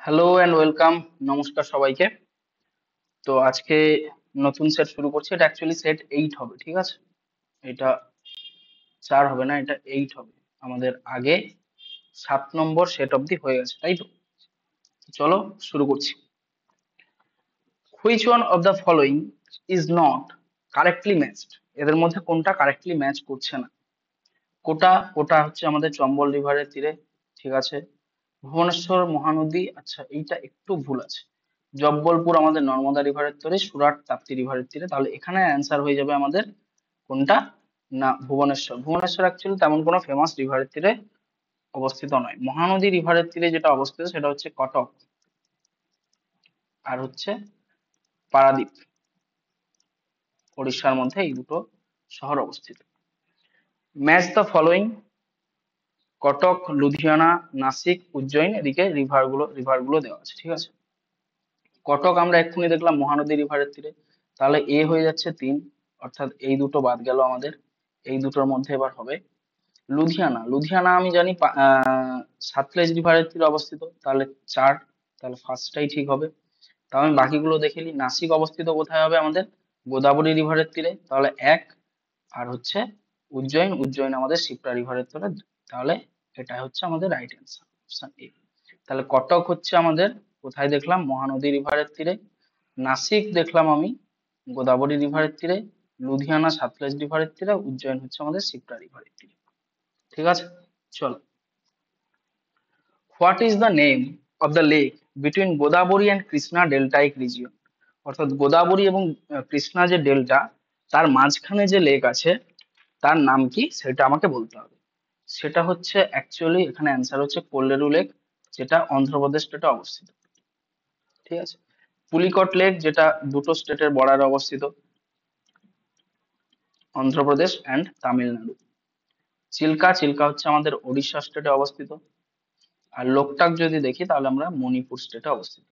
Hello and welcome. নমস্কার সবাইকে। তো আজকে নতুন সেট শুরু করছি। এটা অ্যাকচুয়ালি সেট 8 হবে, ঠিক আছে? এটা 4 হবে না, এটা 8 হবে। আমাদের আগে 7 নম্বর সেট অবধি হয়ে গেছে, তাই তো? চলো শুরু করছি। Which one of the following is not correctly matched? এদের মধ্যে কোনটা কারেক্টলি ম্যাচ করছে না? কোটা কোটা হচ্ছে আমাদের চম্বল রিভারের তীরে, ঠিক আছে। ভুবনেশ্বর মহানদী, আচ্ছা এইটা একটু ভুল আছে। জব্বলপুর আমাদের নর্মদা রিভারের তীরে, সুরাট তাপ্তি রিভারের তীরে। তাহলে এখানে অ্যান্সার হয়ে যাবে আমাদের কোনটা, না ভুবনেশ্বর। ভুবনেশ্বর অ্যাকচুয়ালি তেমন কোনো ফেমাস রিভারের তীরে অবস্থিত নয়। মহানদী রিভারের তীরে যেটা অবস্থিত সেটা হচ্ছে কটক আর হচ্ছে পারাদ্বীপ। ওড়িশার মধ্যে এই দুটো শহর অবস্থিত। Match the following: Cuttack, Ludhiana, Nashik, Ujjain. এদিকে রিভারগুলো দেওয়া আছে, ঠিক আছে। কটক আমরা এক্ষুনি দেখলাম মহানদী রিভারের তীরে, তাহলে এ হয়ে যাচ্ছে 3, অর্থাৎ এই দুটো বাদ গেল আমাদের। এই দুটোর মধ্যে এবার হবে লুধিয়ানা। লুধিয়ানা আমি জানি সাতলেজ রিভারের তীরে অবস্থিত, তাহলে 4। তাহলে ফার্স্টটাই ঠিক হবে। তাহলে আমি বাকিগুলো দেখে নিই। নাসিক অবস্থিত কোথায় হবে আমাদের? গোদাবরী রিভারের তীরে, তাহলে 1। আর হচ্ছে উজ্জয়িন, উজ্জয়িন আমাদের শিপ্রা রিভারের তীরে। তাহলে এটা হচ্ছে আমাদের রাইট অ্যান্সার, অপশন এ। তাহলে কটক হচ্ছে আমাদের কোথায় দেখলাম? মহানদী রিভারের তীরে। নাসিক দেখলাম আমি গোদাবরী রিভারের তীরে। লুধিয়ানা সাতলেজ রিভারের তীরে। উজ্জয়ন হচ্ছে আমাদের শিপ্রা রিভারের তীরে, ঠিক আছে। চলো, what is the name of the lake between Godavari and Krishna deltaic region? অর্থাৎ গোদাবরী এবং কৃষ্ণা যে ডেল্টা, তার মাঝখানে যে লেক আছে তার নাম কি সেটা আমাকে বলতে হবে। সেটা হচ্ছে অ্যাকচুয়ালি এখানে অ্যান্সার হচ্ছে কোল্লেরু লেক, যেটা অন্ধ্রপ্রদেশ স্টেটে অবস্থিত, ঠিক আছে। পুলিকট লেক, যেটা দুটো স্টেটের বর্ডারে অবস্থিত, অন্ধ্রপ্রদেশ অ্যান্ড তামিলনাড়ু। চিল্কা, চিল্কা হচ্ছে আমাদের ওড়িশা স্টেটে অবস্থিত। আর লোকটাক যদি দেখি তাহলে আমরা মণিপুর স্টেটে অবস্থিত,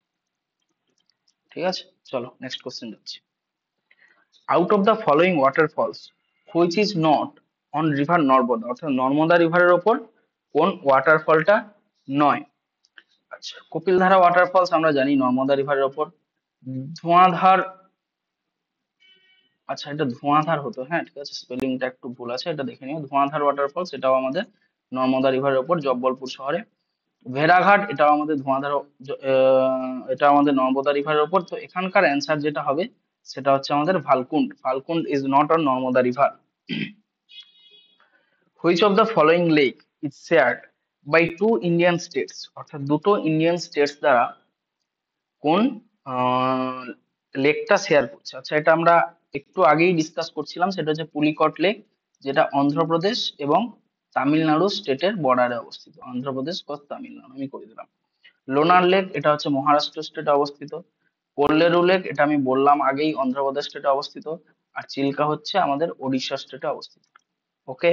ঠিক আছে। চলো নেক্সট কোশ্চেন যাচ্ছি। Out of the following waterfalls which is not on river Narmada? অর্থাৎ নর্মদা রিভারের ওপর কোন ওয়াটারফলটা নয়? আচ্ছা, কপিলধারা ওয়াটারফলস আমরা জানি নর্মদা রিভারের ওপর। ধোঁয়াধার, আচ্ছা এটা ধোঁয়াধার হতো, হ্যাঁ ঠিক আছে, স্পেলিংটা একটু ভুল আছে, এটা দেখে নিও। ধোঁয়াধার ওয়াটারফলস এটাও আমাদের নর্মদা রিভারের ওপর, জব্বলপুর শহরে। ভেড়াঘাট এটাও আমাদের ধোঁয়াধার, এটা আমাদের নর্মদা রিভারের ওপর। তো এখানকার অ্যান্সার যেটা হবে সেটা হচ্ছে আমাদের Bhalkund. Bhalkund is not on Narmada river. Which of the following lake is shared by two Indian states? অর্থাৎ দুটো ইন্ডিয়ান স্টেটস দ্বারা কোন লেকটা শেয়ার করছে? আচ্ছা এটা আমরা একটু আগেই ডিসকাস করছিলাম, সেটা হচ্ছে পুলিকট লেক, যেটা অন্ধ্রপ্রদেশ এবং তামিলনাড়ু স্টেটের বর্ডারে অবস্থিত। অন্ধ্রপ্রদেশ প্লাস তামিলনাড়ু আমি করে দিলাম। লোনার লেক এটা হচ্ছে মহারাষ্ট্র স্টেটে অবস্থিত। কোল্লেরু লেক এটা আমি বললাম আগেই অন্ধ্রপ্রদেশ স্টেটে অবস্থিত। আর চিল্কা হচ্ছে আমাদের ওড়িশা স্টেটে অবস্থিত। ওকে,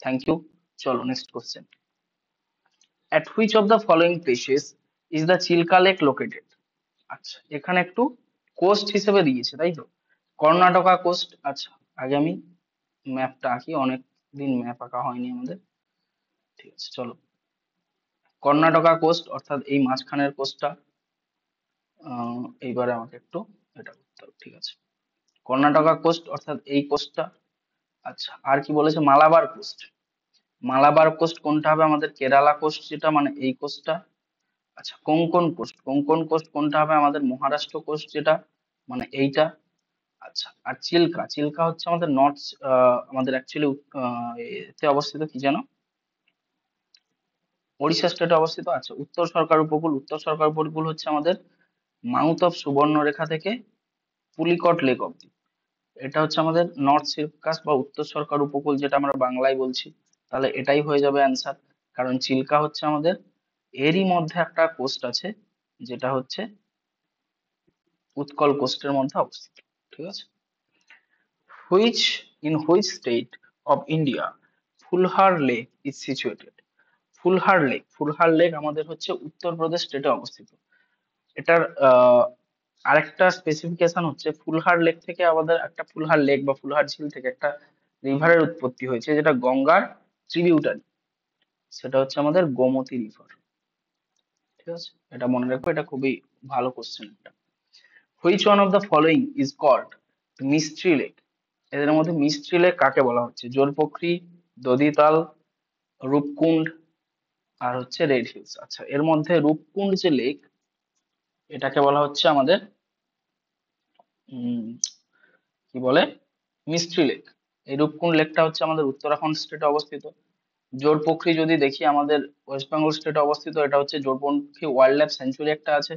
থ্যাংক ইউ। চলো next question. At which of the following places is the Chilka Lake located? আচ্ছা এখানে একটু কোস্ট হিসেবে দিয়েছে, তাই তো? কর্ণাটকা কোস্ট। আচ্ছা আগে আমি ম্যাপটা আঁকি, অনেক দিন ম্যাপ আঁকা হয়নি আমাদের, ঠিক আছে। চলো, কর্ণাটকা কোস্ট অর্থাৎ এই মাঝখানের কোস্টটা। এইবারে আমাকে একটু এটা করতে হবে, ঠিক আছে। কর্ণাটকা কোস্ট অর্থাৎ এই কোস্টটা। আচ্ছা আর কি বলেছে? মালাবার কোস্ট। মালাবার কোস্ট কোনটা হবে আমাদের? কেরালা কোস্ট, যেটা মানে এই কোস্টটা। আচ্ছা কোঙ্কন কোস্ট, কোঙ্কন কোস্ট কোনটা হবে আমাদের? মহারাষ্ট্র কোস্ট, যেটা মানে এইটা। আচ্ছা আর চিল্কা, চিল্কা হচ্ছে আমাদের নর্থ, আমাদের অ্যাকচুয়ালি এতে অবস্থিত, কি জানো? ওড়িশা স্টেটে অবস্থিত। আচ্ছা উত্তর সরকার উপকূল, উত্তর সরকার উপকূল হচ্ছে আমাদের মাউথ অফ সুবর্ণরেখা থেকে পুলিকট লেক অব্দি। এটা হচ্ছে আমাদের নর্থ সিরকাস বা উত্তর সরকার উপকূল, যেটা আমরা বাংলায় বলছি। তাহলে এটাই হয়ে যাবে অ্যান্সার, কারণ চিল্কা হচ্ছে আমাদের এরই মধ্যে একটা কোস্ট আছে, যেটা হচ্ছে উৎকল কোস্টের মধ্যে অবস্থিত, ঠিক আছে। Which state of India Phulhar lake is situated? Phulhar lake, Phulhar lake আমাদের হচ্ছে উত্তরপ্রদেশ স্টেটে অবস্থিত। এটার আরেকটা স্পেসিফিকেশন হচ্ছে ফুলহার লেক থেকে আমাদের একটা ফুলহার লেক বা ফুলহার ঝিল থেকে একটা রিভারের উৎপত্তি হয়েছে, যেটা গঙ্গার ট্রিবিউটারি। সেটা হচ্ছে আমাদের গোমতী রিভার, ঠিক আছে, এটা মনে রাখো, এটা খুবই ভালো কোশ্চেন এটা। Which one of the following is called mystery lake? এদের মধ্যে মিস্ট্রি লেক কাকে বলা হচ্ছে? জলপক্ষী, দদিতাল, রূপকুণ্ড আর হচ্ছে রেড হিলস। আচ্ছা, এর মধ্যে রূপকুণ্ড যে লেক, এটাকে বলা হচ্ছে আমাদের উম কি বলে, মিস্ট্রি লেক। এই রূপকুণ্ড লেকটা হচ্ছে আমাদের উত্তরাখণ্ড স্টেটে অবস্থিত। জোরপোখরি যদি দেখি আমাদের ওয়েস্ট বেঙ্গল স্টেটে অবস্থিত, এটা হচ্ছে জোরপোখরি ওয়াইল্ড লাইফ স্যাংচুয়ারি একটা আছে,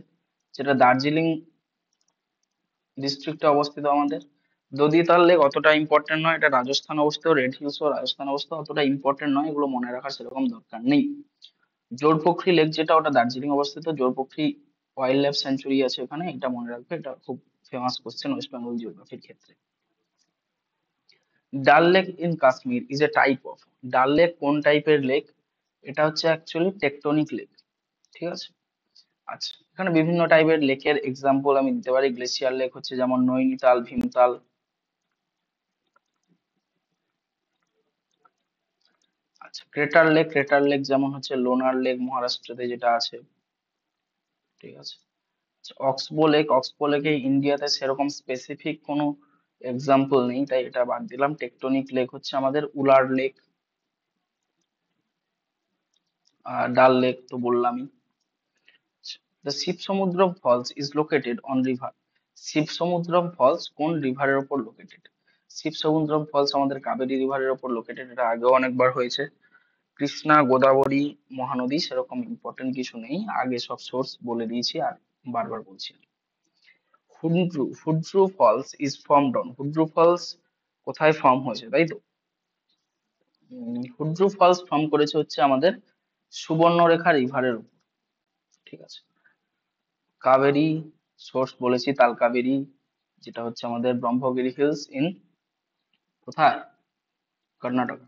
যেটা দার্জিলিং ডিস্ট্রিক্টে অবস্থিত আমাদের। দদিতাল লেক অতটা ইম্পর্টেন্ট নয়, এটা রাজস্থান অবস্থিত। রেড হিলসও রাজস্থান অবস্থিত, অতটা ইম্পর্টেন্ট নয়, এগুলো মনে রাখার সেরকম দরকার নেই। জোরপোখরি লেক যেটা, ওটা দার্জিলিং অবস্থিত। জোরপোখরি ওয়াইল্ড লাইফ স্যাংচুয়ারি আছে ওখানে, এটা মনে রাখবে, এটা খুব ফেমাস কোশ্চেন ওয়েস্ট বেঙ্গল জিওগ্রাফির ক্ষেত্রে। ডাল lake in Kashmir is a type of. ডাল লেক কোন টাইপের লেক? এটা হচ্ছে অ্যাকচুয়ালি টেকটনিক লেক। ঠিক আছে। আচ্ছা, এখানে বিভিন্ন টাইপের লেকের এক্সাম্পল আমি দিতে পারি। গ্লেসিয়ার লেক হচ্ছে যেমন নৈনিতাল, ভীমতাল। আচ্ছা, ক্রেটার লেক যেমন হচ্ছে লোনার লেক মহারাষ্ট্রতে যেটা আছে। ঠিক আছে। আচ্ছা, অক্সবো লেকে ইন্ডিয়াতে সেরকম স্পেসিফিক কোনো এক্সাম্পল নেই, তাই এটা বাদ দিলাম। টেকটনিক লেক হচ্ছে আমাদের উলার লেক, ডাল লেক তো বললামই। The Shivasamudram falls is located on river. Shivasamudram falls কোন রিভারের উপর লোকেটেড? শিবসমুদ্রম ফলস আমাদের কাবেরী রিভারের উপর লোকেটেড, এটা আগেও অনেকবার হয়েছে। কৃষ্ণা, গোদাবরী, মহানদী সেরকম ইম্পর্টেন্ট কিছু নেই, আগে সব সোর্স বলে দিয়েছি আর বারবার বলছি। Hundru falls is formed on. Hundru falls কোথায় ফর্ম হয়েছে, তাই তো? হুড্রু ফলস ফর্ম করেছে হচ্ছে আমাদের সুবর্ণরেখা রিভারের উপর। ঠিক আছে। কাবেরী সোর্স বলেছি, তাল কাবেরী, যেটা হচ্ছে আমাদের ব্রহ্মগিরি হিলস ইন কোথায়, Karnataka.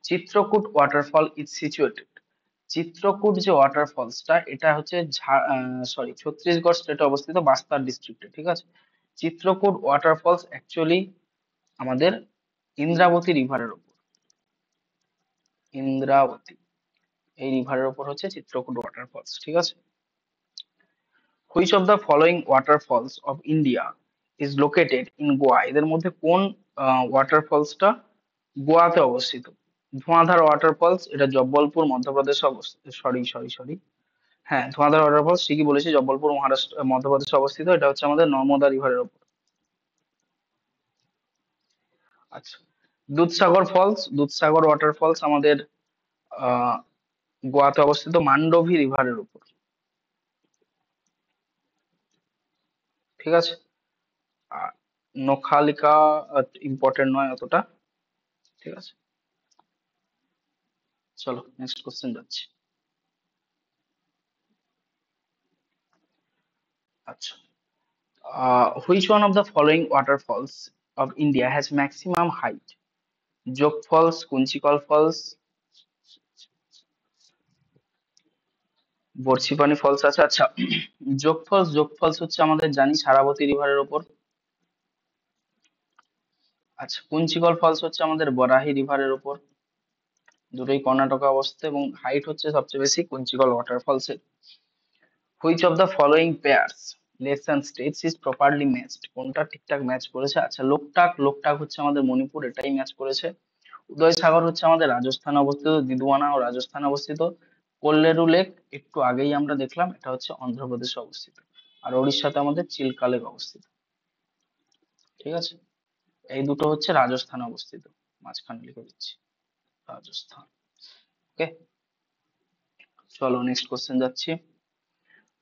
Chitrakoot waterfall is situated. Chitrakoot যে ওয়াটারফলসটা, এটা হচ্ছে ছত্তিশগড় স্টেটে অবস্থিত, বাস্তার ডিস্ট্রিক্টে। ঠিক আছে। চিত্রকূট ওয়াটারফলস অ্যাকচুয়ালি আমাদের ইন্দ্রাবতী রিভারের উপর। ইন্দ্রাবতী এই রিভারের উপর হচ্ছে চিত্রকূট ওয়াটারফলস। ঠিক আছে। Which of the following waterfalls of India is located in Goa? এদের মধ্যে কোন ওয়াটারফলসটা গোয়াতে অবস্থিত? ধোঁয়াধার ওয়াটারফলস, এটা জব্বলপুর মধ্যপ্রদেশে অবস্থিত। সরি, হ্যাঁ, ধোঁয়াধার ওয়াটারফলস ঠিকই বলেছি, জব্বলপুর মহারাষ্ট্র মধ্যপ্রদেশে অবস্থিত। এটা হচ্ছে আমাদের নর্মদা রিভারের উপর। আচ্ছা, দুধসাগর ওয়াটারফলস আমাদের আহ গোয়াতে অবস্থিত, মান্ডোভি রিভারের উপর। ঠিক আছে। আর নোখালিকা ইম্পর্টেন্ট নয় অতটা। ঠিক আছে, চলো নেক্সট কোশ্চেন যাচ্ছি। আচ্ছা, which one of the following waterfalls of India has maximum height? যোগ ফলস, কুঞ্চিকল ফলস, বর্ষিপানি ফলস আছে। আচ্ছা, যোগ ফলস হচ্ছে আমাদের জানি সারাবতী রিভারের ওপর। আচ্ছা, কুঞ্চিকল ফলস হচ্ছে আমাদের বরাহি রিভারের ওপর। দুটোই কর্ণাটকে অবস্থিত এবং হাইট হচ্ছে সবচেয়ে বেশি কুঞ্চিকল ওয়াটারফলস এর। Which of the following pairs lakes and states is properly matched? কোনটা ঠিকঠাক ম্যাচ করেছে? আচ্ছা, লোকটাক হচ্ছে আমাদের মণিপুর, এটাই ম্যাচ করেছে। উদয় সাগর হচ্ছে আমাদের রাজস্থানে অবস্থিত, দিদওয়ানাও রাজস্থানে অবস্থিত। কোল্লেরু লেক একটু আগেই আমরা দেখলাম, এটা হচ্ছে অন্ধ্রপ্রদেশে অবস্থিত। আর উড়িষ্যাতে আমাদের চিল্কা লেক অবস্থিত। ঠিক আছে। এই দুটো হচ্ছে রাজস্থানে অবস্থিত, মাঝখানে লিখে দিচ্ছি রাজস্থান। ওকে, চলো নেক্সট কোশ্চেন যাচ্ছি।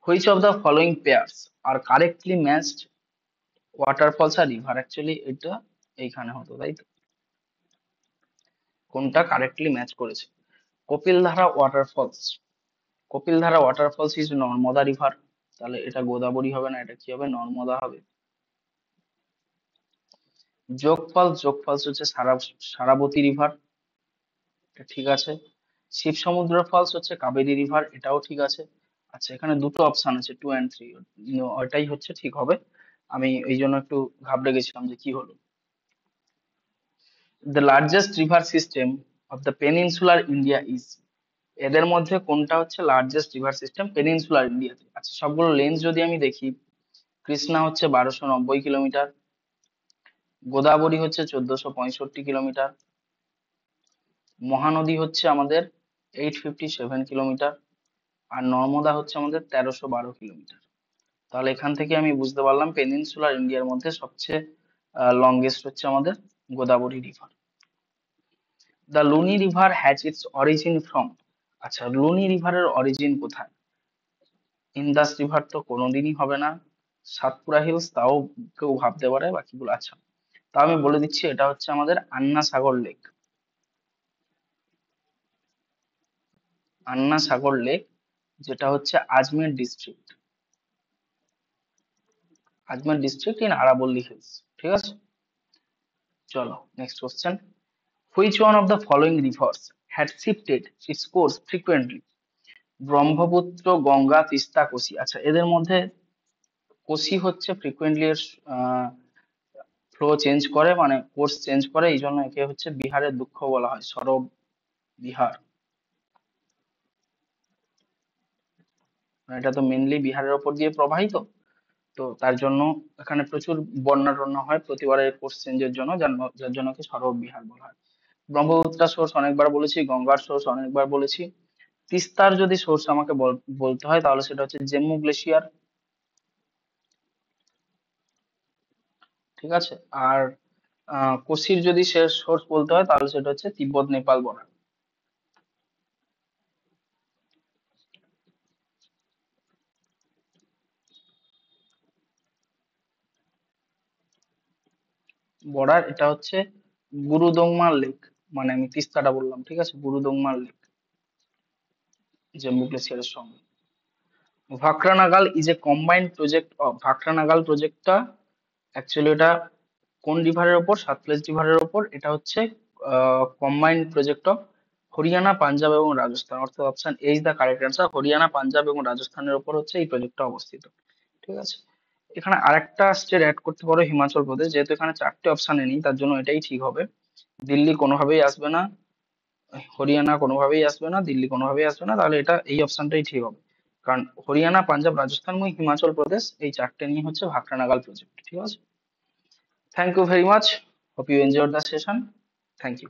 Which of the following pairs are correctly matched waterfalls আর রিভার? অ্যাকচুয়ালি এটা এইখানে হতো, তাই তো? কোনটা কারেক্টলি ম্যাচ করেছে? Kapildhara waterfalls. Kapildhara waterfalls is Narmada river. তাহলে এটা গোদাবরী হবে না, এটা কি হবে, নর্মদা হবে। যোগ ফলস হচ্ছে সারাবতী রিভার, এটা ঠিক আছে। শিব সমুদ্র ফলস হচ্ছে কাবেরী রিভার, এটাও ঠিক আছে। আচ্ছা, এখানে দুটো অপশন আছে, 2 and 3, ওইটাই হচ্ছে ঠিক হবে। আমি এই জন্য একটু ঘাবড়ে গেছিলাম যে কি হলো। The largest river system of the peninsular India is? এদের মধ্যে কোনটা হচ্ছে লার্জেস্ট রিভার সিস্টেম পেনিনসুলার ইন্ডিয়াতে? আচ্ছা, সবগুলো লেন্থ যদি আমি দেখি, কৃষ্ণা হচ্ছে 1290 কিলোমিটার, গোদাবরী হচ্ছে 1465 কিলোমিটার, মহানদী হচ্ছে আমাদের 857 কিলোমিটার, আর নর্মদা হচ্ছে আমাদের 1312 কিলোমিটার। তাহলে এখান থেকে আমি বুঝতে পারলাম পেনিনসুলার ইন্ডিয়ার মধ্যে সবচেয়ে লংগেস্ট হচ্ছে আমাদের Godavari river. The Luni river has its origin from. আচ্ছা, লুনি রিভারের অরিজিন কোথায়? ইন্দাস রিভার তো কোনোদিনই হবে না, সাতপুরা হিলস তাও কেউ ভাবতে পারে, বাকিগুলো আচ্ছা তাও আমি বলে দিচ্ছি, এটা হচ্ছে আমাদের আন্না সাগর লেক। আন্না সাগর লেক, যেটা হচ্ছে Ajmer district, Ajmer district in আরাবল্লী হিলস। ঠিক আছে, চলো next question. Which one of the following rivers had shifted its course frequently? Brahmaputra, Ganga, Teesta, Kosi. আচ্ছা, এদের মধ্যে কোসি হচ্ছে ফ্রিকুয়েন্টলি এর ফ্লো চেঞ্জ করে, মানে কোর্স চেঞ্জ করে, এই জন্য একে হচ্ছে বিহারের দুঃখ বলা হয়, সরব বিহার। মানে এটা তো মেনলি বিহারের ওপর দিয়ে প্রবাহিত, তো তার জন্য এখানে প্রচুর বন্যা টন্যা হয় প্রতিবারের কোর্স চেঞ্জের জন্য, যার জন্য কি সরব বিহার বলা হয়। ব্রহ্মপুত্রার সোর্স অনেকবার বলেছি, গঙ্গার সোর্স অনেকবার বলেছি। তিস্তার যদি সোর্স আমাকে বলতে হয় তাহলে সেটা হচ্ছে জম্মু গ্লেশিয়ার। ঠিক আছে, আর কোসির যদি শেষ সোর্স বলতে হয় তাহলে সেটা হচ্ছে তিব্বত নেপাল বর্ডার। বর্ডার এটা হচ্ছে গুরুদংমার লেক, মানে আমি তিস্তাটা বললাম, ঠিক আছে, গুরুদংমার লেক জম্মু গ্লেসিয়ারের সঙ্গে। ভাকরানাগাল is a combined project of, ভাকরানাগাল প্রজেক্টটা অ্যাকচুয়ালি এটা কোন রিভারের ওপর? সাতলেজ রিভারের ওপর। এটা হচ্ছে combined project of Haryana, Punjab এবং রাজস্থান, অর্থাৎ option A is the correct answer. Haryana, Punjab এবং রাজস্থানের ওপর হচ্ছে এই প্রজেক্টটা অবস্থিত। ঠিক আছে, এখানে আরেকটা স্টেট অ্যাড করতে পারো, হিমাচল প্রদেশ, যেহেতু এখানে চারটে অপশানে নেই তার জন্য এটাই ঠিক হবে। দিল্লি কোনোভাবেই আসবে না, হরিয়ানা কোনোভাবেই আসবে না, দিল্লি কোনোভাবেই আসবে না, তাহলে এটা এই অপশনটাই ঠিক হবে। কারণ হরিয়ানা, পাঞ্জাব, রাজস্থান এবং হিমাচল প্রদেশ এই চারটে নিয়ে হচ্ছে ভাকরানাগাল প্রজেক্ট। ঠিক আছে, thank you very much, hope you enjoyed the session, thank you.